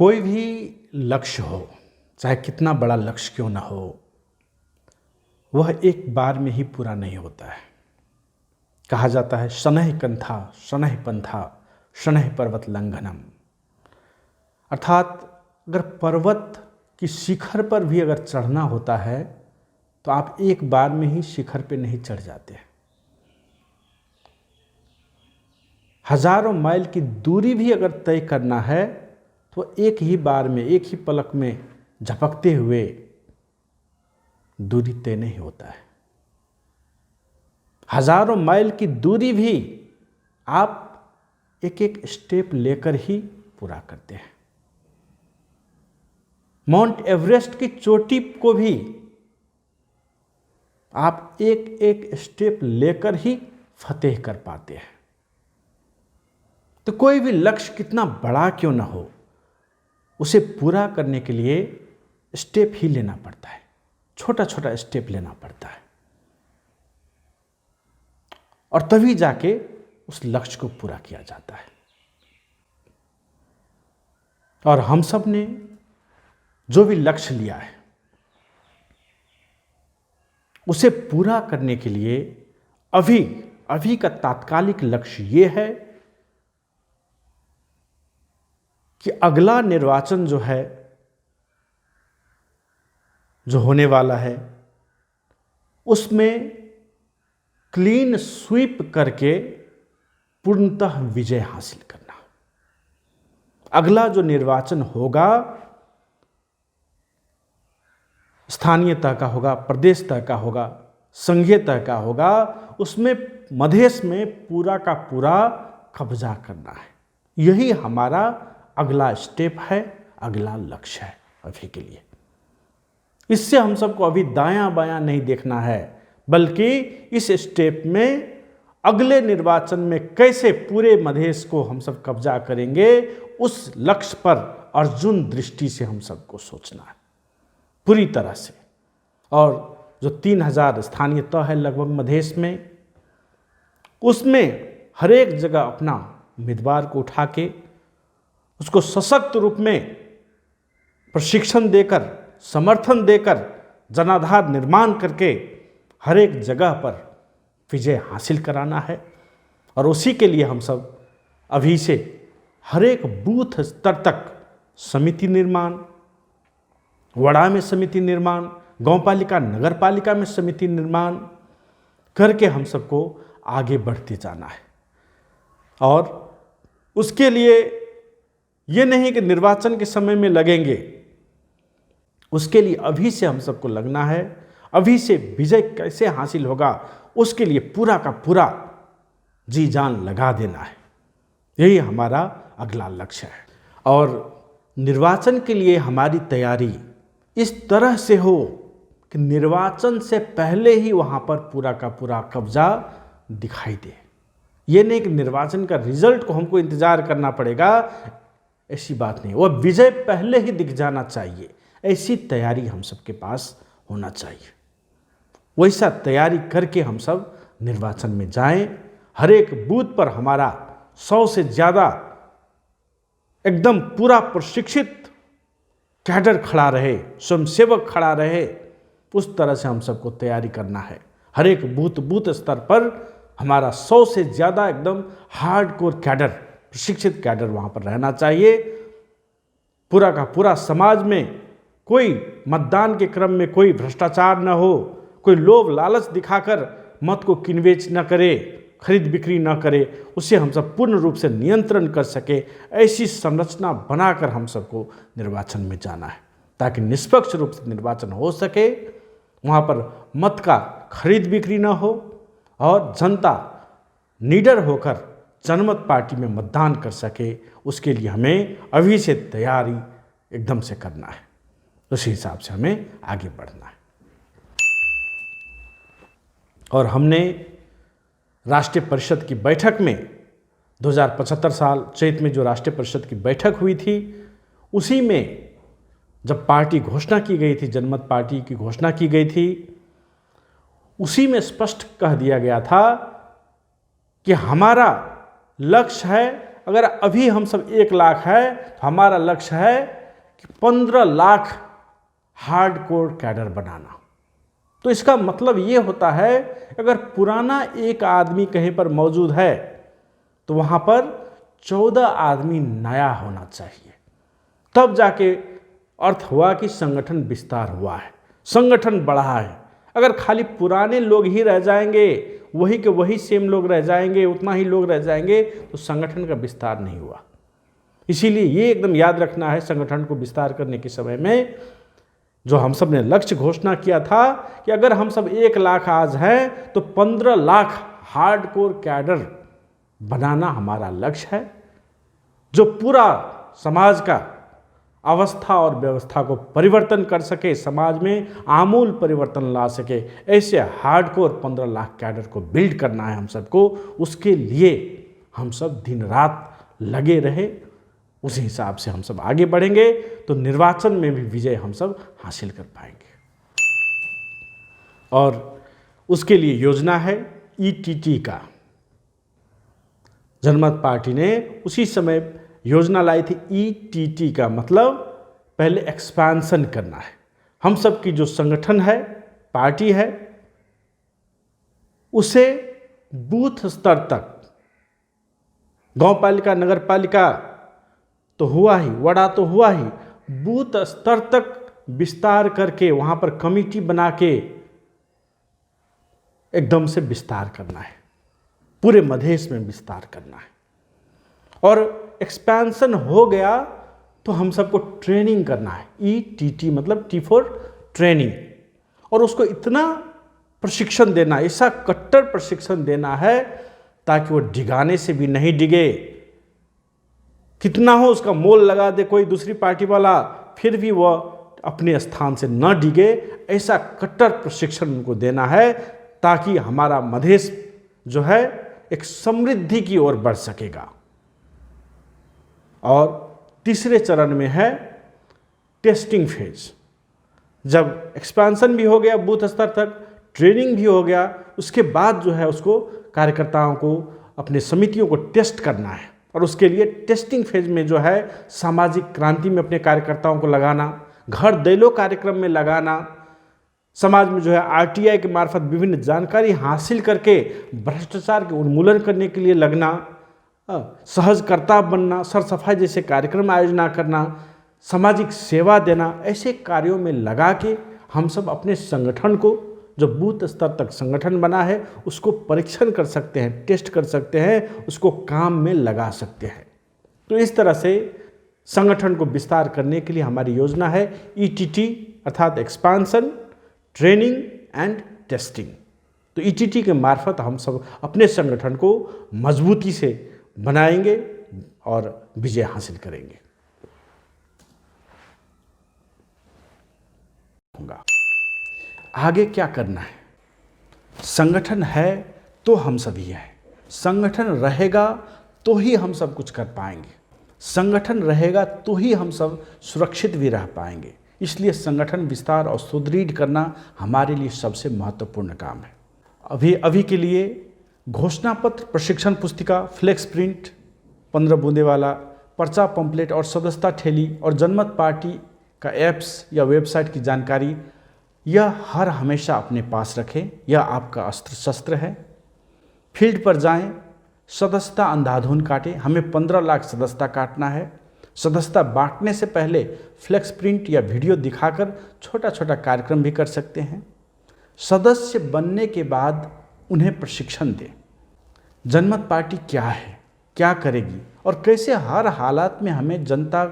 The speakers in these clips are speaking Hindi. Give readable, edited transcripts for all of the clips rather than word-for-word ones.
कोई भी लक्ष्य हो, चाहे कितना बड़ा लक्ष्य क्यों ना हो, वह एक बार में ही पूरा नहीं होता है। कहा जाता है शनैः कंथा शनैः पंथा शनैः पर्वत लंघनम। अर्थात अगर पर्वत की शिखर पर भी अगर चढ़ना होता है तो आप एक बार में ही शिखर पे नहीं चढ़ जाते। हजारों माइल की दूरी भी अगर तय करना है तो एक ही बार में, एक ही पलक में झपकते हुए दूरी तय नहीं होता है। हजारों माइल की दूरी भी आप एक एक स्टेप लेकर ही पूरा करते हैं। माउंट एवरेस्ट की चोटी को भी आप एक एक स्टेप लेकर ही फतेह कर पाते हैं। तो कोई भी लक्ष्य कितना बड़ा क्यों ना हो, उसे पूरा करने के लिए स्टेप ही लेना पड़ता है, छोटा छोटा स्टेप लेना पड़ता है, और तभी जाके उस लक्ष्य को पूरा किया जाता है। और हम सब ने जो भी लक्ष्य लिया है उसे पूरा करने के लिए अभी का तात्कालिक लक्ष्य ये है कि अगला निर्वाचन जो है, जो होने वाला है, उसमें क्लीन स्वीप करके पूर्णतः विजय हासिल करना। अगला जो निर्वाचन होगा स्थानीय तह का होगा, प्रदेश तह का होगा, संघीय तह का होगा, उसमें मधेश में पूरा का पूरा कब्जा करना है। यही हमारा अगला स्टेप है, अगला लक्ष्य है अभी के लिए। इससे हम सबको अभी दायां बायां नहीं देखना है, बल्कि इस स्टेप में अगले निर्वाचन में कैसे पूरे मधेश को हम सब कब्जा करेंगे, उस लक्ष्य पर अर्जुन दृष्टि से हम सबको सोचना है पूरी तरह से। और जो 3000 स्थानीय तह है लगभग मधेश में, उसमें हर एक जगह अपना उम्मीदवार को उठा के उसको सशक्त रूप में प्रशिक्षण देकर, समर्थन देकर, जनाधार निर्माण करके हर एक जगह पर विजय हासिल कराना है। और उसी के लिए हम सब अभी से हर एक बूथ स्तर तक समिति निर्माण, वड़ा में समिति निर्माण, गांव पालिका नगर पालिका में समिति निर्माण करके हम सबको आगे बढ़ते जाना है। और उसके लिए ये नहीं कि निर्वाचन के समय में लगेंगे, उसके लिए अभी से हम सबको लगना है। अभी से विजय कैसे हासिल होगा उसके लिए पूरा का पूरा जी जान लगा देना है। यही हमारा अगला लक्ष्य है। और निर्वाचन के लिए हमारी तैयारी इस तरह से हो कि निर्वाचन से पहले ही वहाँ पर पूरा का पूरा कब्जा दिखाई दे। ये नहीं कि निर्वाचन का रिजल्ट को हमको इंतजार करना पड़ेगा, ऐसी बात नहीं। वह विजय पहले ही दिख जाना चाहिए, ऐसी तैयारी हम सबके पास होना चाहिए। वैसा तैयारी करके हम सब निर्वाचन में जाएं। हर एक बूथ पर हमारा 100 से ज़्यादा एकदम पूरा प्रशिक्षित कैडर खड़ा रहे, स्वयंसेवक खड़ा रहे, उस तरह से हम सबको तैयारी करना है। हर एक बूथ स्तर पर हमारा 100 से ज़्यादा एकदम हार्डकोर कैडर, प्रशिक्षित कैडर वहाँ पर रहना चाहिए। पूरा का पूरा समाज में कोई मतदान के क्रम में कोई भ्रष्टाचार न हो, कोई लोभ लालच दिखाकर मत को किनबेच न करे, खरीद बिक्री न करे, उसे हम सब पूर्ण रूप से नियंत्रण कर सके, ऐसी संरचना बनाकर हम सबको निर्वाचन में जाना है, ताकि निष्पक्ष रूप से निर्वाचन हो सके, वहाँ पर मत का खरीद बिक्री न हो और जनता निडर होकर जनमत पार्टी में मतदान कर सके। उसके लिए हमें अभी से तैयारी एकदम से करना है। उसी हिसाब से हमें आगे बढ़ना है। और हमने राष्ट्रीय परिषद की बैठक में 2075 साल चैत में जो राष्ट्रीय परिषद की बैठक हुई थी, उसी में जब पार्टी घोषणा की गई थी, जनमत पार्टी की घोषणा की गई थी, उसी में स्पष्ट कह दिया गया था कि हमारा लक्ष्य है अगर अभी हम सब 1 लाख है तो हमारा लक्ष्य है कि 15 लाख हार्डकोर कैडर बनाना। तो इसका मतलब ये होता है, अगर पुराना एक आदमी कहीं पर मौजूद है तो वहाँ पर 14 आदमी नया होना चाहिए। तब जाके अर्थ हुआ कि संगठन विस्तार हुआ है, संगठन बढ़ा है। अगर खाली पुराने लोग ही रह जाएंगे, वही के वही सेम लोग रह जाएंगे, उतना ही लोग रह जाएंगे, तो संगठन का विस्तार नहीं हुआ। इसीलिए ये एकदम याद रखना है, संगठन को विस्तार करने के समय में जो हम सब ने लक्ष्य घोषणा किया था कि अगर हम सब 1 लाख आज हैं तो 15 लाख हार्डकोर कैडर बनाना हमारा लक्ष्य है, जो पूरा समाज का अवस्था और व्यवस्था को परिवर्तन कर सके, समाज में आमूल परिवर्तन ला सके। ऐसे हार्डकोर 15 लाख कैडर को बिल्ड करना है हम सबको। उसके लिए हम सब दिन रात लगे रहे, उसी हिसाब से हम सब आगे बढ़ेंगे तो निर्वाचन में भी विजय हम सब हासिल कर पाएंगे। और उसके लिए योजना है ईटीटी का। जनमत पार्टी ने उसी समय योजना लाई थी ईटीटी का, मतलब पहले एक्सपेंशन करना है। हम सब की जो संगठन है, पार्टी है, उसे बूथ स्तर तक, गांव पालिका, नगर पालिका तो हुआ ही, वड़ा तो हुआ ही, बूथ स्तर तक विस्तार करके वहां पर कमेटी बना के एकदम से विस्तार करना है, पूरे मधेश में विस्तार करना है। और एक्सपेंशन हो गया तो हम सबको ट्रेनिंग करना है। ईटीटी मतलब टी फॉर ट्रेनिंग। और उसको इतना प्रशिक्षण देना, ऐसा कट्टर प्रशिक्षण देना है ताकि वो डिगाने से भी नहीं डिगे। कितना हो उसका मोल लगा दे कोई दूसरी पार्टी वाला, फिर भी वह अपने स्थान से न डिगे, ऐसा कट्टर प्रशिक्षण उनको देना है ताकि हमारा मधेश जो है एक समृद्धि की ओर बढ़ सकेगा। और तीसरे चरण में है टेस्टिंग फेज। जब एक्सपेंशन भी हो गया, बूथ स्तर तक ट्रेनिंग भी हो गया, उसके बाद जो है उसको कार्यकर्ताओं को, अपने समितियों को टेस्ट करना है। और उसके लिए टेस्टिंग फेज में जो है सामाजिक क्रांति में अपने कार्यकर्ताओं को लगाना, घर दैलो कार्यक्रम में लगाना, समाज में जो है आरटीआई के मार्फत विभिन्न जानकारी हासिल करके भ्रष्टाचार के उन्मूलन करने के लिए लगना, सहजकर्ता बनना, सर सफाई जैसे कार्यक्रम आयोजना करना, सामाजिक सेवा देना, ऐसे कार्यों में लगा के हम सब अपने संगठन को, जो बूथ स्तर तक संगठन बना है, उसको परीक्षण कर सकते हैं, टेस्ट कर सकते हैं, उसको काम में लगा सकते हैं। तो इस तरह से संगठन को विस्तार करने के लिए हमारी योजना है ईटीटी, अर्थात एक्सपेंशन, ट्रेनिंग एंड टेस्टिंग। तो ईटीटी के मार्फत हम सब अपने संगठन को मजबूती से बनाएंगे और विजय हासिल करेंगे। आगे क्या करना है? संगठन है तो हम सभी हैं, संगठन रहेगा तो ही हम सब कुछ कर पाएंगे, संगठन रहेगा तो ही हम सब सुरक्षित भी रह पाएंगे। इसलिए संगठन विस्तार और सुदृढ़ करना हमारे लिए सबसे महत्वपूर्ण काम है। अभी के लिए घोषणा पत्र, प्रशिक्षण पुस्तिका, फ्लेक्स प्रिंट 15 बूंदे वाला, पर्चा पंपलेट और सदस्यता ठेली और जनमत पार्टी का ऐप्स या वेबसाइट की जानकारी, यह हर हमेशा अपने पास रखें। यह आपका अस्त्र शस्त्र है। फील्ड पर जाएं, सदस्यता अंधाधुन काटें। हमें 15 लाख सदस्यता काटना है। सदस्यता बांटने से पहले फ्लेक्स प्रिंट या वीडियो दिखाकर छोटा छोटा कार्यक्रम भी कर सकते हैं। सदस्य बनने के बाद उन्हें प्रशिक्षण दें। जनमत पार्टी क्या है, क्या करेगी और कैसे हर हालात में हमें जनता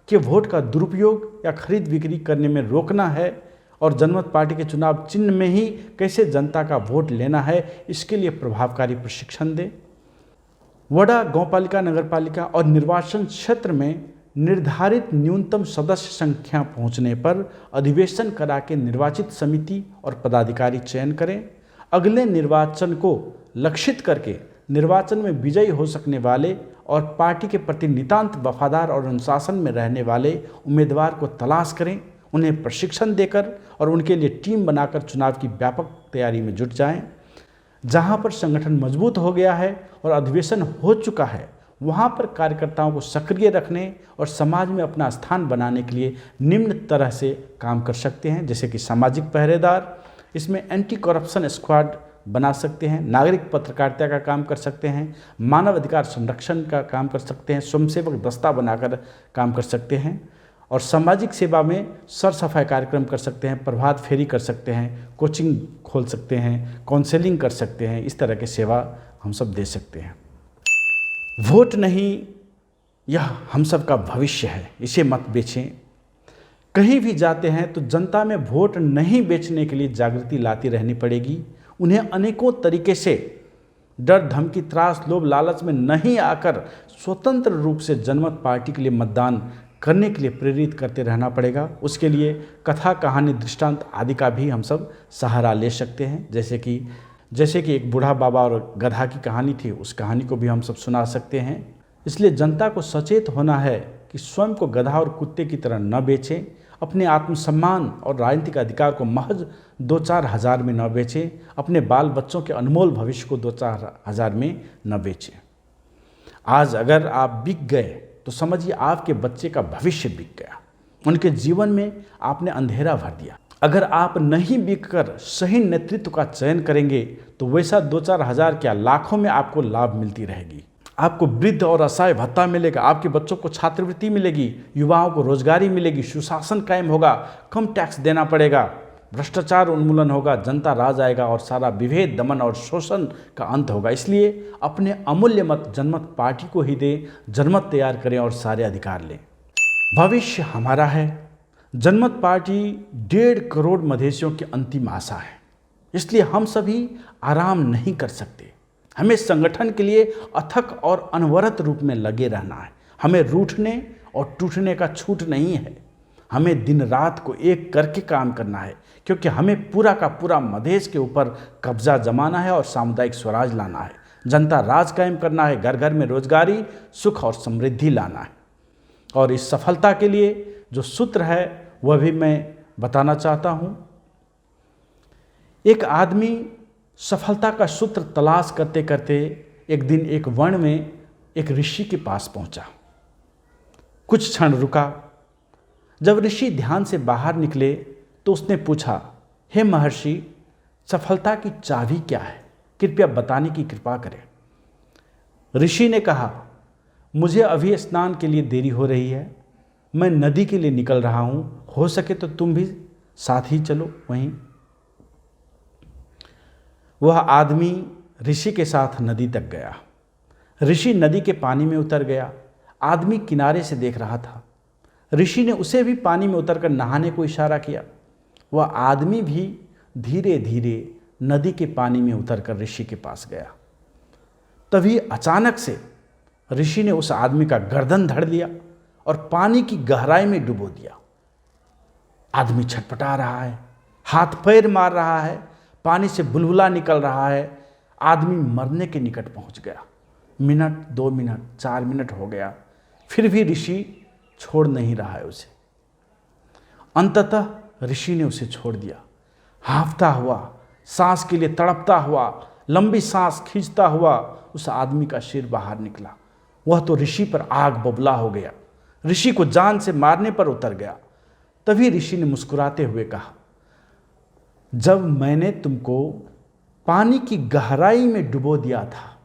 के वोट का दुरुपयोग या खरीद बिक्री करने में रोकना है और जनमत पार्टी के चुनाव चिन्ह में ही कैसे जनता का वोट लेना है, इसके लिए प्रभावकारी प्रशिक्षण दें। वडा, गांवपालिका, नगरपालिका और निर्वाचन क्षेत्र में निर्धारित न्यूनतम सदस्य संख्या पहुंचने पर अधिवेशन करा के निर्वाचित समिति और पदाधिकारी चयन करें। अगले निर्वाचन को लक्षित करके निर्वाचन में विजयी हो सकने वाले और पार्टी के प्रति नितांत वफादार और अनुशासन में रहने वाले उम्मीदवार को तलाश करें, उन्हें प्रशिक्षण देकर और उनके लिए टीम बनाकर चुनाव की व्यापक तैयारी में जुट जाएं। जहां पर संगठन मजबूत हो गया है और अधिवेशन हो चुका है, वहाँ पर कार्यकर्ताओं को सक्रिय रखने और समाज में अपना स्थान बनाने के लिए निम्न तरह से काम कर सकते हैं, जैसे कि सामाजिक पहरेदार, इसमें एंटी करप्शन स्क्वाड बना सकते हैं, नागरिक पत्रकारिता का काम कर सकते हैं, मानव अधिकार संरक्षण का काम कर सकते हैं, स्वयंसेवक दस्ता बनाकर काम कर सकते हैं और सामाजिक सेवा में सर सफाई कार्यक्रम कर सकते हैं, प्रभात फेरी कर सकते हैं, कोचिंग खोल सकते हैं, काउंसलिंग कर सकते हैं। इस तरह की सेवा हम सब दे सकते हैं। वोट नहीं, यह हम सब का भविष्य है, इसे मत बेचें। कहीं भी जाते हैं तो जनता में वोट नहीं बेचने के लिए जागृति लाती रहनी पड़ेगी। उन्हें अनेकों तरीके से डर, धमकी, त्रास, लोभ, लालच में नहीं आकर स्वतंत्र रूप से जनमत पार्टी के लिए मतदान करने के लिए प्रेरित करते रहना पड़ेगा। उसके लिए कथा, कहानी, दृष्टांत आदि का भी हम सब सहारा ले सकते हैं। जैसे कि एक बूढ़ा बाबा और गधा की कहानी थी, उस कहानी को भी हम सब सुना सकते हैं। इसलिए जनता को सचेत होना है कि स्वयं को गधा और कुत्ते की तरह न बेचें, अपने आत्मसम्मान और राजनीतिक अधिकार को महज 2-4 हज़ार में न बेचें, अपने बाल बच्चों के अनमोल भविष्य को 2-4 हज़ार में न बेचें। आज अगर आप बिक गए तो समझिए आपके बच्चे का भविष्य बिक गया, उनके जीवन में आपने अंधेरा भर दिया। अगर आप नहीं बिककर सही नेतृत्व का चयन करेंगे तो वैसा 2-4 हज़ार क्या, लाखों में आपको लाभ मिलती रहेगी। आपको वृद्ध और असहाय भत्ता मिलेगा, आपके बच्चों को छात्रवृत्ति मिलेगी, युवाओं को रोजगारी मिलेगी, सुशासन कायम होगा, कम टैक्स देना पड़ेगा, भ्रष्टाचार उन्मूलन होगा, जनता राज आएगा और सारा विभेद, दमन और शोषण का अंत होगा। इसलिए अपने अमूल्य मत जनमत पार्टी को ही दें, जनमत तैयार करें और सारे अधिकार लें। भविष्य हमारा है। जनमत पार्टी 1.5 करोड़ मधेसियों की अंतिम आशा है, इसलिए हम सभी आराम नहीं कर सकते। हमें संगठन के लिए अथक और अनवरत रूप में लगे रहना है। हमें रूठने और टूटने का छूट नहीं है। हमें दिन रात को एक करके काम करना है, क्योंकि हमें पूरा का पूरा मधेश के ऊपर कब्जा जमाना है और सामुदायिक स्वराज लाना है। जनता राज कायम करना है, घर घर में रोजगारी, सुख और समृद्धि लाना है। और इस सफलता के लिए जो सूत्र है वह भी मैं बताना चाहता हूँ। एक आदमी सफलता का सूत्र तलाश करते करते एक दिन एक वन में एक ऋषि के पास पहुंचा। कुछ क्षण रुका। जब ऋषि ध्यान से बाहर निकले तो उसने पूछा, हे महर्षि, सफलता की चाबी क्या है? कृपया बताने की कृपा करें। ऋषि ने कहा, मुझे अभी स्नान के लिए देरी हो रही है, मैं नदी के लिए निकल रहा हूँ, हो सके तो तुम भी साथ ही चलो। वहीं वह आदमी ऋषि के साथ नदी तक गया। ऋषि नदी के पानी में उतर गया। आदमी किनारे से देख रहा था। ऋषि ने उसे भी पानी में उतरकर नहाने को इशारा किया। वह आदमी भी धीरे धीरे नदी के पानी में उतरकर ऋषि के पास गया। तभी अचानक से ऋषि ने उस आदमी का गर्दन धर लिया और पानी की गहराई में डुबो दिया। आदमी छटपटा रहा है, हाथ पैर मार रहा है, पानी से बुलबुला निकल रहा है। आदमी मरने के निकट पहुंच गया। मिनट, 2 मिनट, 4 मिनट हो गया, फिर भी ऋषि छोड़ नहीं रहा है उसे। अंततः ऋषि ने उसे छोड़ दिया। हांफता हुआ, सांस के लिए तड़पता हुआ, लंबी सांस खींचता हुआ उस आदमी का सिर बाहर निकला। वह तो ऋषि पर आग बबूला हो गया, ऋषि को जान से मारने पर उतर गया। तभी ऋषि ने मुस्कुराते हुए कहा, जब मैंने तुमको पानी की गहराई में डुबो दिया था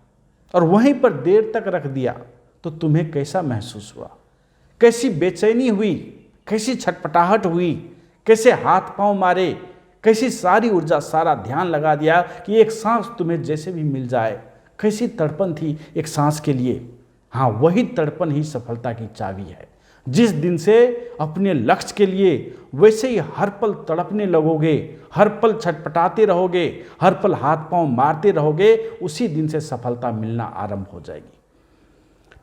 और वहीं पर देर तक रख दिया तो तुम्हें कैसा महसूस हुआ? कैसी बेचैनी हुई, कैसी छटपटाहट हुई, कैसे हाथ पांव मारे, कैसी सारी ऊर्जा, सारा ध्यान लगा दिया कि एक सांस तुम्हें जैसे भी मिल जाए। कैसी तड़पन थी एक सांस के लिए। हाँ, वही तड़पन ही सफलता की चाबी है। जिस दिन से अपने लक्ष्य के लिए वैसे ही हर पल तड़पने लगोगे, हर पल छटपटाते रहोगे, हर पल हाथ पांव मारते रहोगे, उसी दिन से सफलता मिलना आरंभ हो जाएगी।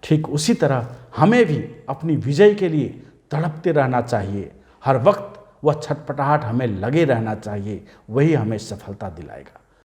ठीक उसी तरह हमें भी अपनी विजय के लिए तड़पते रहना चाहिए। हर वक्त वह छटपटाहट हमें लगे रहना चाहिए, वही हमें सफलता दिलाएगा।